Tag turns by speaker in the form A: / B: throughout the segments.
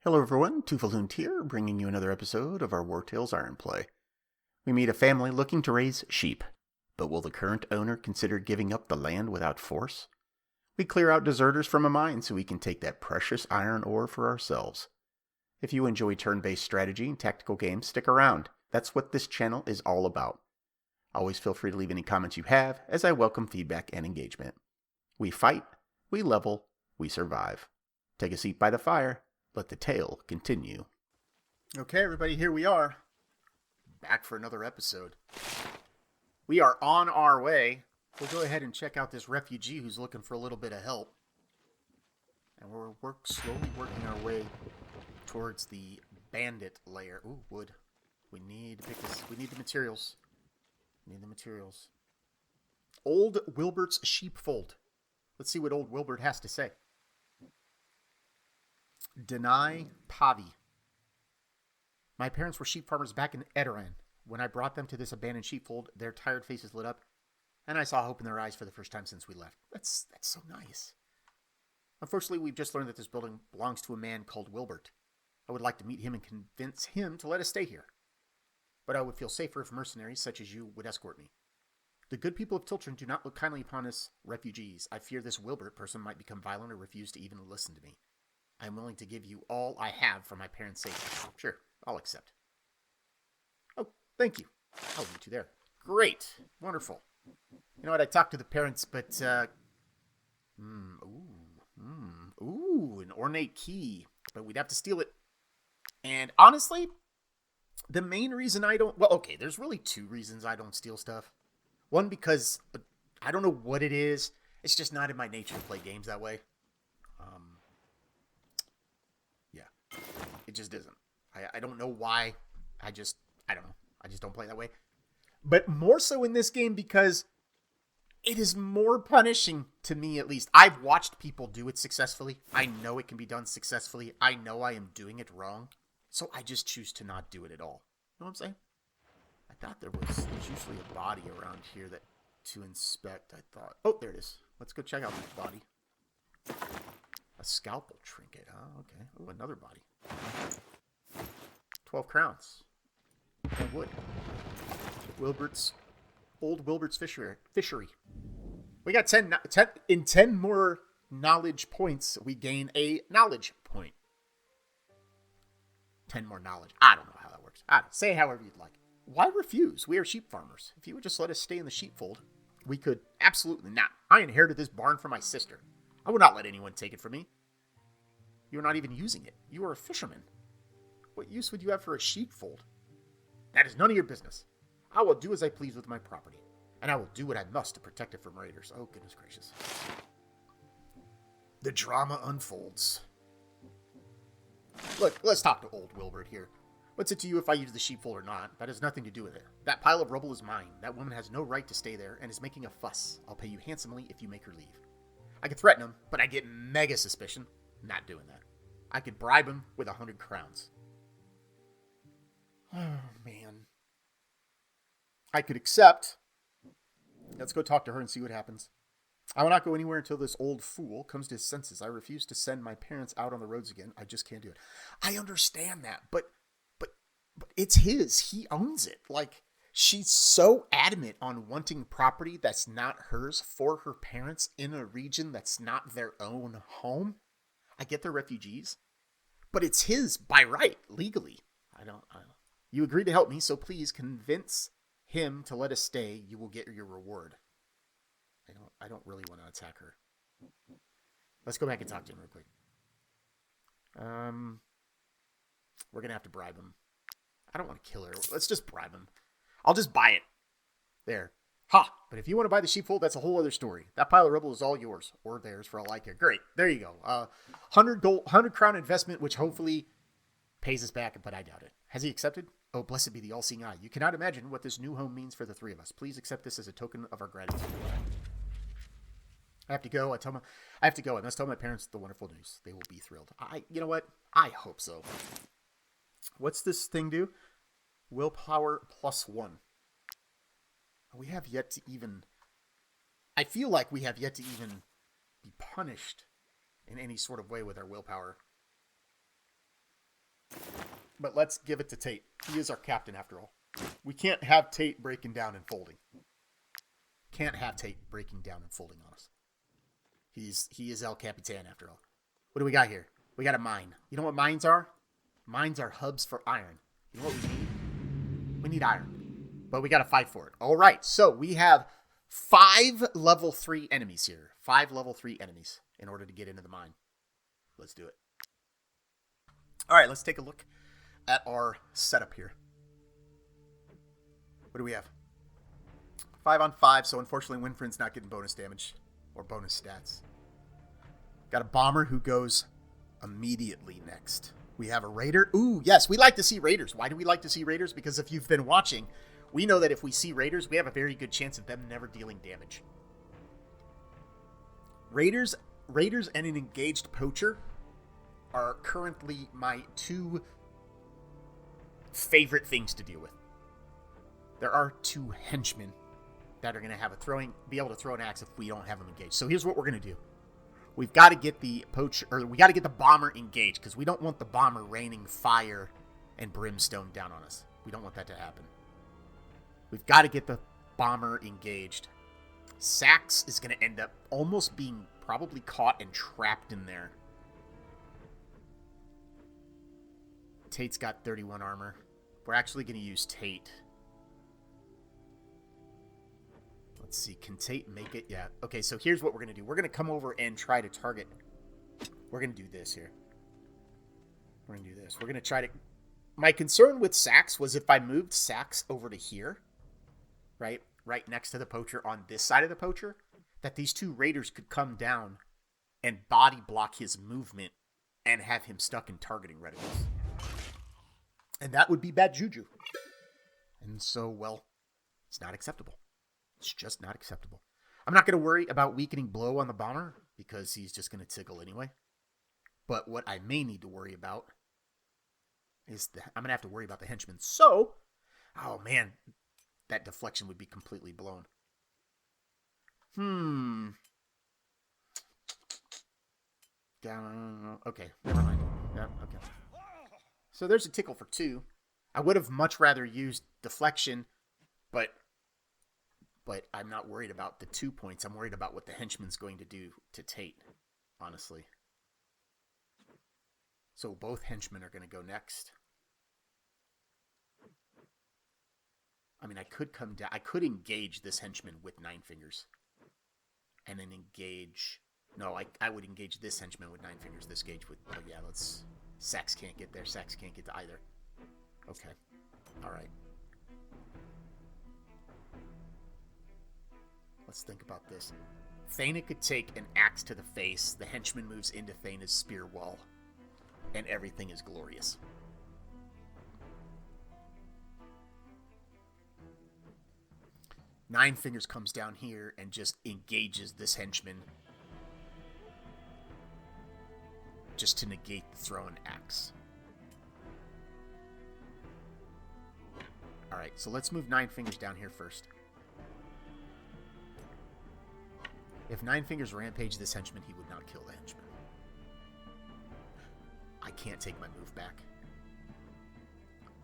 A: Hello everyone, Tufaloon here, bringing you another episode of our Wartales Ironplay. We meet a family looking to raise sheep, but will the current owner consider giving up the land without force? We clear out deserters from a mine so we can take that precious iron ore for ourselves. If you enjoy turn-based strategy and tactical games, stick around. That's what this channel is all about. Always feel free to leave any comments you have, as I welcome feedback and engagement. We fight, we level, we survive. Take a seat by the fire. Let the tale continue. Okay, everybody, here we are. Back for another episode. We are on our way. We'll go ahead and check out this refugee who's looking for a little bit of help. And we're slowly working our way towards the bandit lair. Ooh, wood. We need to pick this. We need the materials. Old Wilbert's sheepfold. Let's see what old Wilbert has to say. Deny Pavi. My parents were sheep farmers back in Edoran. When I brought them to this abandoned sheepfold, their tired faces lit up, and I saw hope in their eyes for the first time since we left. That's so nice. Unfortunately, we've just learned that this building belongs to a man called Wilbert. I would like to meet him and convince him to let us stay here. But I would feel safer if mercenaries such as you would escort me. The good people of Tiltron do not look kindly upon us refugees. I fear this Wilbert person might become violent or refuse to even listen to me. I am willing to give you all I have for my parents' sake. Sure, I'll accept. Oh, thank you. I'll meet you there. Great. Wonderful. You know what? I talked to the parents, but, an ornate key. But we'd have to steal it. And honestly, the main reason I don't... Well, okay, there's really two reasons I don't steal stuff. One, because I don't know what it is. It's just not in my nature to play games that way. It just isn't. I don't know why. I don't know. I just don't play that way. But more so in this game because it is more punishing to me, at least. I've watched people do it successfully. I know it can be done successfully. I know I am doing it wrong. So I just choose to not do it at all. You know what I'm saying? I thought there's usually a body around here to inspect, I thought. Oh, there it is. Let's go check out this body. A scalpel trinket, huh? Okay. Oh, another body. 12 crowns. And wood. Old Wilbert's fishery. We got 10 more knowledge points. We gain a knowledge point. 10 more knowledge. I don't know how that works. Say it however you'd like. Why refuse? We are sheep farmers. If you would just let us stay in the sheepfold, we could absolutely not. I inherited this barn from my sister. I would not let anyone take it from me. You are not even using it. You are a fisherman. What use would you have for a sheepfold? That is none of your business. I will do as I please with my property, and I will do what I must to protect it from raiders. Oh, goodness gracious. The drama unfolds. Look, let's talk to old Wilbert here. What's it to you if I use the sheepfold or not? That has nothing to do with it. That pile of rubble is mine. That woman has no right to stay there and is making a fuss. I'll pay you handsomely if you make her leave. I could threaten him, but I get mega suspicion. Not doing that. I could bribe him with 100 crowns. Oh, man. I could accept. Let's go talk to her and see what happens. I will not go anywhere until this old fool comes to his senses. I refuse to send my parents out on the roads again. I just can't do it. I understand that, but it's his. He owns it. Like, she's so adamant on wanting property that's not hers for her parents in a region that's not their own home. I get they're refugees, but it's his by right, legally. I don't. You agreed to help me, so please convince him to let us stay. You will get your reward. I don't really want to attack her. Let's go back and talk to him real quick. We're gonna have to bribe him. I don't want to kill her. Let's just bribe him. I'll just buy it. There. Ha! But if you want to buy the sheepfold, that's a whole other story. That pile of rubble is all yours. Or theirs for all I care. Great. There you go. 100 crown investment, which hopefully pays us back, but I doubt it. Has he accepted? Oh, blessed be the all-seeing eye. You cannot imagine what this new home means for the three of us. Please accept this as a token of our gratitude. I have to go. I must tell my parents the wonderful news. They will be thrilled. You know what? I hope so. What's this thing do? Willpower +1. We have yet to even... I feel like we have yet to even be punished in any sort of way with our willpower. But let's give it to Tate. He is our captain after all. We can't have Tate breaking down and folding. Can't have Tate breaking down and folding on us. He is El Capitan after all. What do we got here? We got a mine. You know what mines are? Mines are hubs for iron. You know what we need? We need iron. But we got to fight for it. All right. So we have 5 level 3 enemies here. 5 level 3 enemies in order to get into the mine. Let's do it. All right. Let's take a look at our setup here. What do we have? 5 on 5. So unfortunately, Winfriend's not getting bonus damage or bonus stats. Got a bomber who goes immediately next. We have a raider. Ooh, yes, we like to see raiders. Why do we like to see raiders? Because if you've been watching, we know that if we see raiders, we have a very good chance of them never dealing damage. Raiders and an engaged poacher are currently my 2 favorite things to deal with. There are 2 henchmen that are going to have be able to throw an axe if we don't have them engaged. So here's what we're going to do. We've got to get the poacher, or we got to get the bomber engaged, because we don't want the bomber raining fire and brimstone down on us. We don't want that to happen. We've got to get the bomber engaged. Sax is going to end up almost being probably caught and trapped in there. Tate's got 31 armor. We're actually going to use Tate. Let's see, can Tate make it? Yeah. Okay, so here's what we're going to do. We're going to come over and try to target. We're going to do this here. We're going to do this. We're going to try to... My concern with Sax was if I moved Sax over to here, right next to the poacher on this side of the poacher, that these 2 raiders could come down and body block his movement and have him stuck in targeting reticles. And that would be bad juju. And so, well, it's not acceptable. It's just not acceptable. I'm not going to worry about weakening blow on the bomber because he's just going to tickle anyway. But what I may need to worry about is I'm going to have to worry about the henchman. So, oh man, that deflection would be completely blown. Okay, never mind. Yeah, okay. So there's a tickle for 2. I would have much rather used deflection, but I'm not worried about the 2 points. I'm worried about what the henchman's going to do to Tate, honestly. So both henchmen are going to go next. I mean, I could come down. I could engage this henchman with 9 fingers. And then engage... No, I would engage this henchman with 9 fingers. This gauge with... Oh, yeah, let's... Sax can't get there. Sax can't get to either. Okay. All right. Let's think about this. Thana could take an axe to the face. The henchman moves into Thana's spear wall. And everything is glorious. Nine Fingers comes down here and just engages this henchman. Just to negate the thrown axe. Alright, so let's move Nine Fingers down here first. If Nine Fingers rampaged this henchman, he would not kill the henchman. I can't take my move back.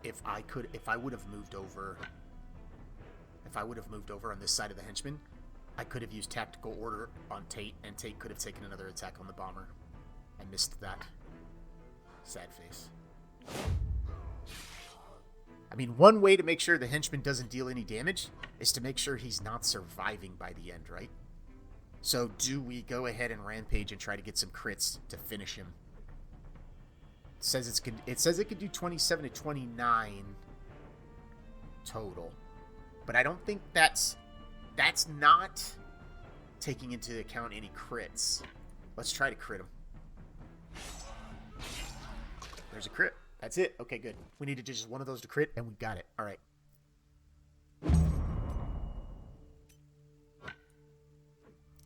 A: If I would have moved over on this side of the henchman, I could have used tactical order on Tate, and Tate could have taken another attack on the bomber. I missed that. Sad face. I mean, one way to make sure the henchman doesn't deal any damage is to make sure he's not surviving by the end, right? So do we go ahead and rampage and try to get some crits to finish him? It says it could do 27 to 29 total. But I don't think that's not taking into account any crits. Let's try to crit him. There's a crit. That's it. Okay, good. We needed just one of those to crit, and we got it. All right.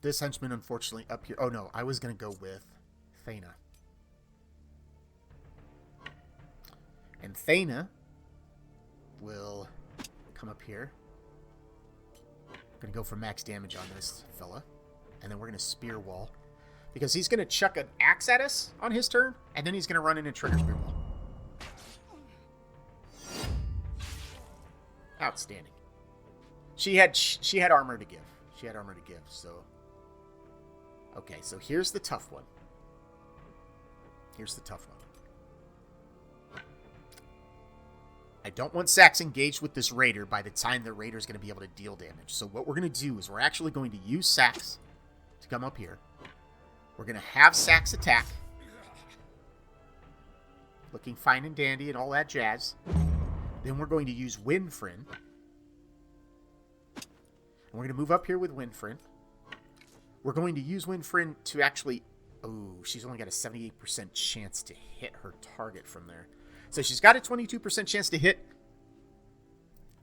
A: This henchman, unfortunately, up here. Oh, no. I was going to go with Thana. And Thana will come up here. Going to go for max damage on this fella. And then we're going to spear wall. Because he's going to chuck an axe at us on his turn, and then he's going to run in and trigger spear wall. Outstanding. She had armor to give. She had armor to give, so... Okay, so here's the tough one. Here's the tough one. I don't want Sax engaged with this raider by the time the raider's going to be able to deal damage. So what we're going to do is we're actually going to use Sax to come up here. We're going to have Sax attack. Looking fine and dandy and all that jazz. Then we're going to use Winfrin. And we're going to move up here with Winfrin. We're going to use Winfrin to actually... Oh, she's only got a 78% chance to hit her target from there. So she's got a 22% chance to hit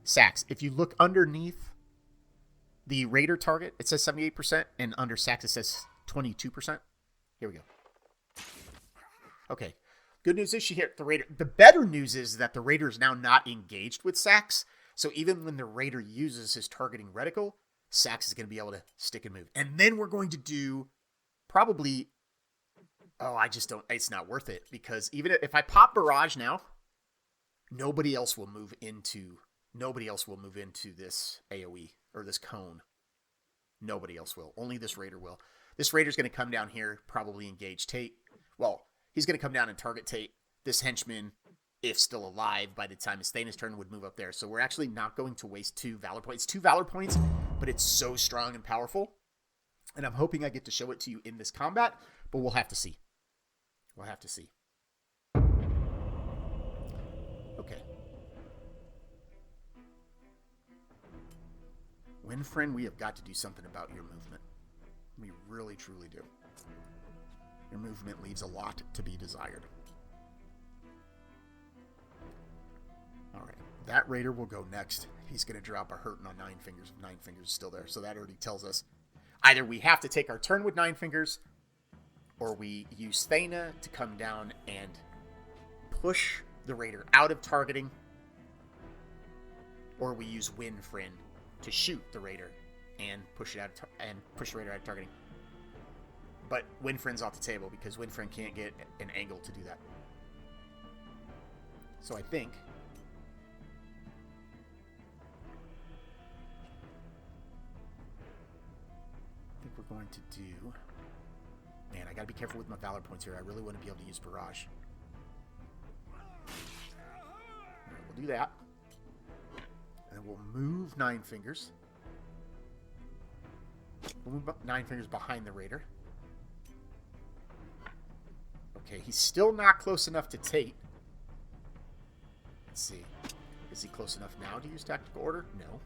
A: Sax. If you look underneath the raider target, it says 78%. And under Sax, it says 22%. Here we go. Okay. Good news is she hit the raider. The better news is that the raider is now not engaged with Sax. So even when the raider uses his targeting reticle, Sax is going to be able to stick and move. And then we're going to do probably... Oh, I just don't... It's not worth it. Because even if I pop Barrage now, nobody else will move into this AoE or this cone. Nobody else will. Only this raider will. This raider's going to come down here, probably engage Tate. Well, he's going to come down and target Tate. This henchman, if still alive by the time Esthena's turn, would move up there. So we're actually not going to waste 2 Valor points. 2 Valor points, but it's so strong and powerful. And I'm hoping I get to show it to you in this combat, but we'll have to see. We'll have to see. Okay. Winfrin, we have got to do something about your movement. We really, truly do. Your movement leaves a lot to be desired. Alright, that raider will go next. He's going to drop a hurting on 9 fingers. 9 fingers is still there, so that already tells us either we have to take our turn with 9 fingers, or we use Thena to come down and push the raider out of targeting, or we use Winfrin to shoot the raider and push it out push the raider out of targeting. But Winfrin's off the table because Winfrin can't get an angle to do that. So I think we're going to do... Man, I gotta be careful with my Valor points here. I really want to be able to use Barrage. Alright, we'll do that. And then we'll move 9 fingers. We'll move 9 fingers behind the raider. Okay, he's still not close enough to Tate. Let's see. Is he close enough now to use Tactical Order? No.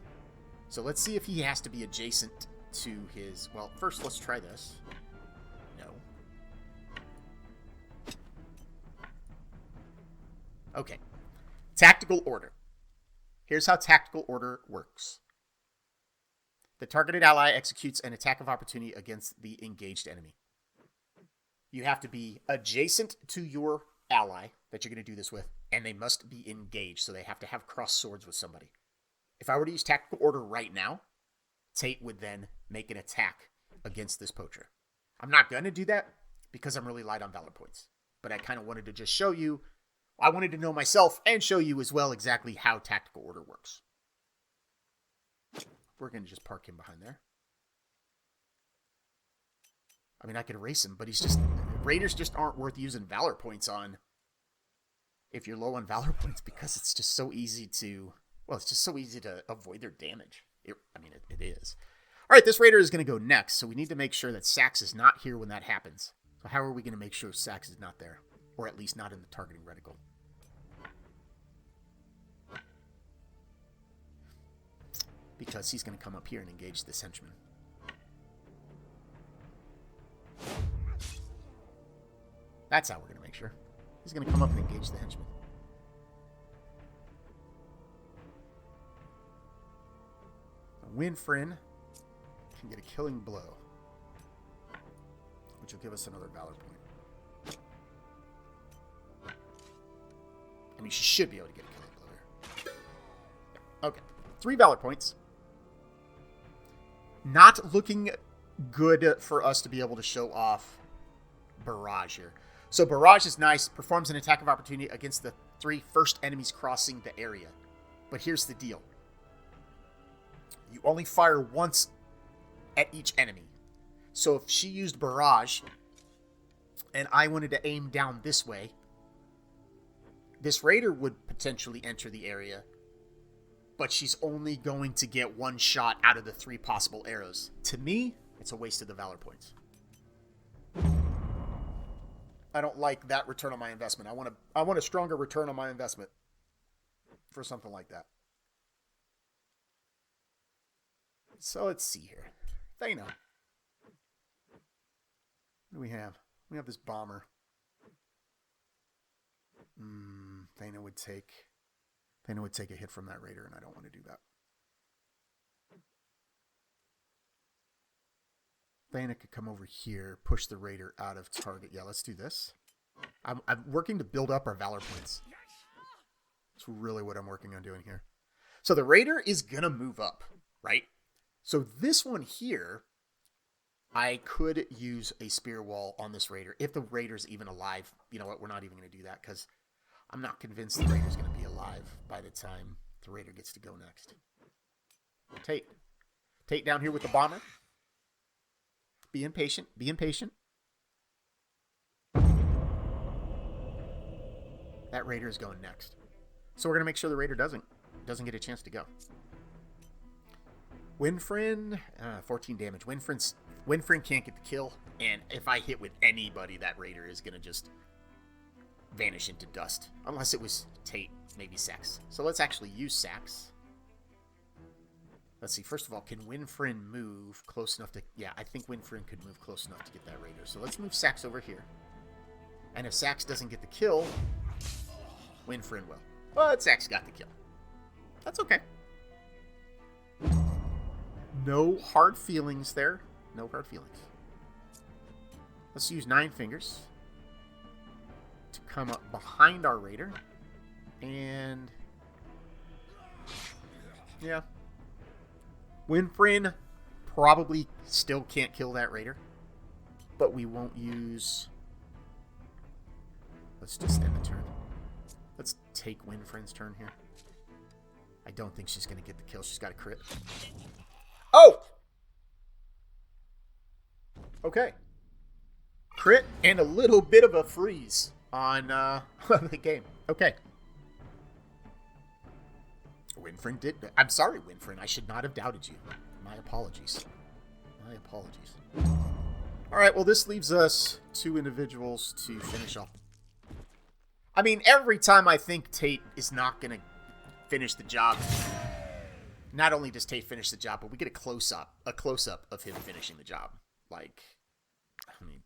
A: So let's see if he has to be adjacent to his... Well, first let's try this. No. Okay. Tactical Order. Here's how Tactical Order works. The targeted ally executes an attack of opportunity against the engaged enemy. You have to be adjacent to your ally that you're going to do this with, and they must be engaged, so they have to have cross swords with somebody. If I were to use Tactical Order right now, Tate would then make an attack against this poacher. I'm not going to do that because I'm really light on Valor points, but I kind of wanted to just show you. I wanted to know myself and show you as well exactly how Tactical Order works. We're going to just park him behind there. I mean, I could erase him, but he's just... Raiders just aren't worth using Valor points on if you're low on Valor points because it's just so easy to... Well, it's just so easy to avoid their damage. It is. All right, this Raider is going to go next, so we need to make sure that Sax is not here when that happens. So how are we going to make sure Sax is not there? Or at least not in the targeting reticle? Because he's going to come up here and engage this henchman. That's how we're going to make sure. He's going to come up and engage the henchman. Winfrin can get a killing blow, which will give us another Valor point. I mean, she should be able to get a killing blow here. Okay, 3 Valor points. Not looking good for us to be able to show off Barrage here. So Barrage is nice, performs an attack of opportunity against the 3 first enemies crossing the area. But here's the deal.
B: You only fire once at each enemy. So if she used barrage and I wanted to aim down this way, this raider would potentially enter the area, but she's only going to get one shot out of the 3 possible arrows. To me, it's a waste of the valor points. I don't like that return on my investment. I want a stronger return on my investment for something like that. So let's see here. Thana. What do we have? We have this bomber. Thana would take a hit from that raider, and I don't want to do that. Thana could come over here, push the raider out of target. Yeah, let's do this. I'm working to build up our valor points. That's really what I'm working on doing here. So the raider is going to move up, right? So this one here, I could use a spear wall on this raider. If the raider's even alive, you know what? We're not even going to do that because I'm not convinced the raider's going to be alive by the time the raider gets to go next. Tate down here with the bomber. Be impatient. Be impatient. That raider is going next. So we're going to make sure the raider doesn't get a chance to go. Winfrin, 14 damage. Winfrin can't get the kill. And if I hit with anybody, that raider is going to just vanish into dust. Unless it was Tate, maybe Sax. So let's actually use Sax. Let's see. First of all, can Winfrin move close enough to... Yeah, I think Winfrin could move close enough to get that raider. So let's move Sax over here. And if Sax doesn't get the kill, Winfrin will. But Sax got the kill. That's okay. No hard feelings there. No hard feelings. Let's use 9 fingers to come up behind our raider. And... yeah. Winfrin probably still can't kill that raider. But we won't use... Let's just end the turn. Let's take Winfrin's turn here. I don't think she's going to get the kill. She's got a crit. Oh! Okay. Crit and a little bit of a freeze on the game. Okay. Winfrin did... I'm sorry, Winfrin. I should not have doubted you. My apologies. My apologies. All right, well, this leaves us 2 individuals to finish off. I mean, every time I think Tate is not going to finish the job, not only does Tate finish the job, but we get a close-up of him finishing the job. Like, I mean...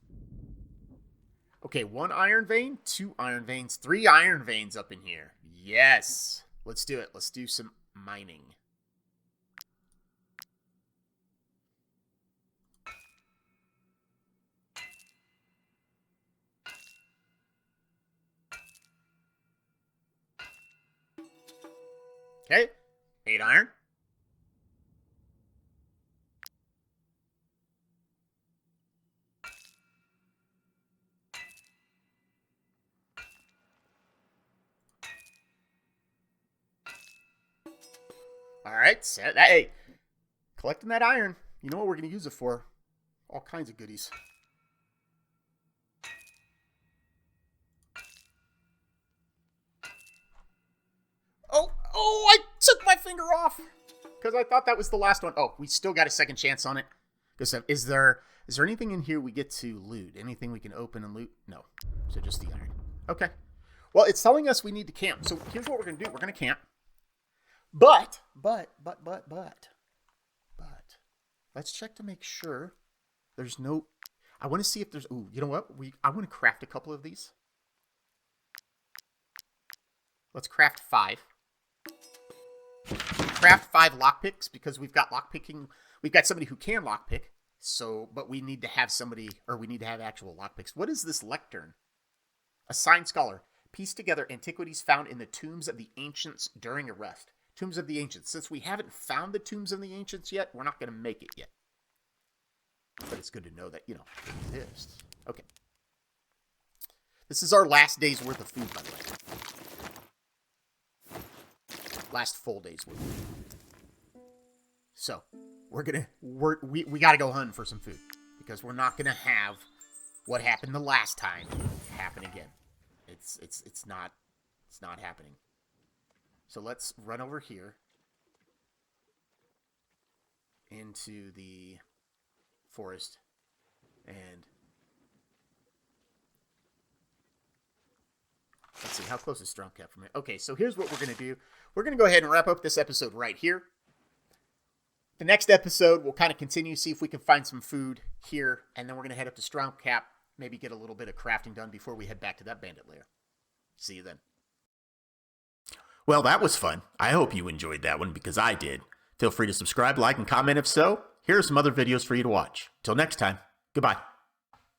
B: Okay, 1 iron vein, 2 iron veins, 3 iron veins up in here. Yes! Let's do it. Let's do some mining. Okay, 8 iron. All right, set that. Hey, collecting that iron. You know what we're going to use it for? All kinds of goodies. Oh, I took my finger off because I thought that was the last one. Oh, we still got a second chance on it. Is there anything in here we get to loot? Anything we can open and loot? No. So just the iron. Okay. Well, it's telling us we need to camp. So here's what we're going to do. We're going to camp. But, let's check to make sure there's no... I want to see if there's... Ooh, you know what? I want to craft a couple of these. Let's craft 5. Craft 5 lockpicks because we've got lockpicking. We've got somebody who can lockpick. So, but we need to have somebody, or we need to have actual lockpicks. What is this lectern? Assigned scholar. Piece together antiquities found in the tombs of the ancients during a rest. Tombs of the Ancients. Since we haven't found the Tombs of the Ancients yet, we're not going to make it yet. But it's good to know that, you know, it exists. Okay. This is our last day's worth of food, by the way. Last full day's worth of food. So we got to go hunting for some food because we're not gonna have what happened the last time happen again. It's not happening. So let's run over here into the forest and let's see, how close is Stromcap from here? Okay, so here's what we're going to do. We're going to go ahead and wrap up this episode right here. The next episode, we'll kind of continue, see if we can find some food here, and then we're going to head up to Stromcap, maybe get a little bit of crafting done before we head back to that bandit lair. See you then.
A: Well, that was fun. I hope you enjoyed that one because I did. Feel free to subscribe, like, and comment if so. Here are some other videos for you to watch. Till next time, goodbye.